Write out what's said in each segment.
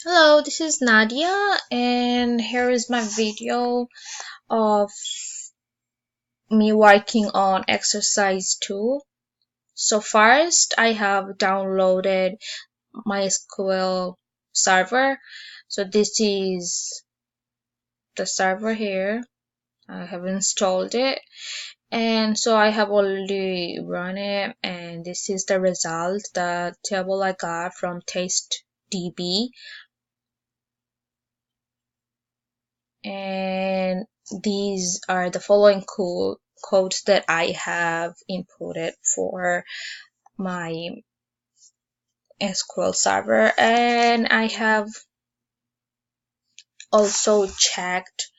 Hello, this is Nadia, and here is my video of me working on exercise 2. So first, I have downloaded MySQL server. So this is the server here. I have installed it, and so I have already run it, and this is the result, the table I got from TasteDB. And these are the following codes that I have inputted for my SQL server, and I have also checked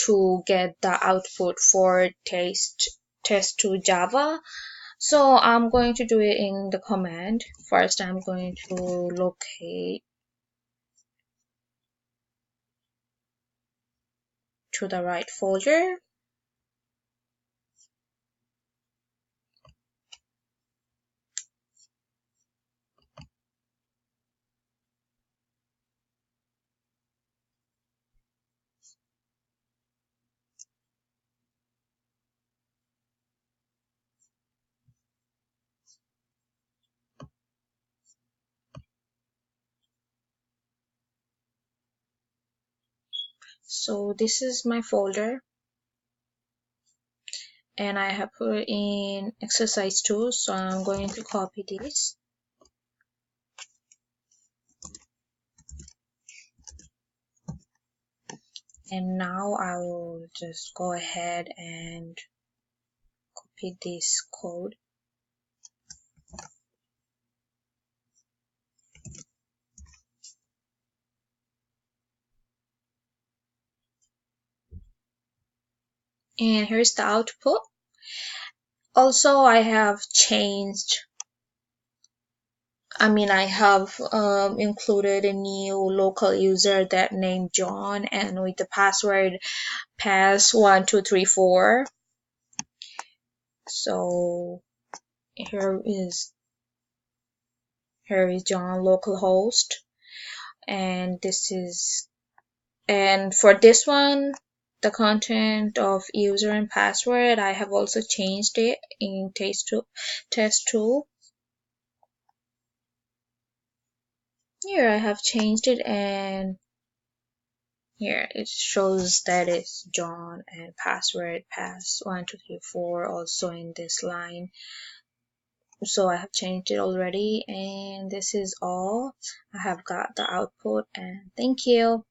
to get the output for test2 Java. So I'm going to do it in the command. First, I'm going to locate to the right folder. So this is my folder, and I have put in exercise 2, so I'm going to copy this, and now I will just go ahead and copy this code, and here's the output. Also, I have included a new local user that named John, and with the password pass1234. So here is John localhost, and for this one, the content of user and password, I have also changed it in test2. Here I have changed it, and here it shows that it's John, and password pass1234 also in this line. So I have changed it already, and this is all. I have got the output, and thank you.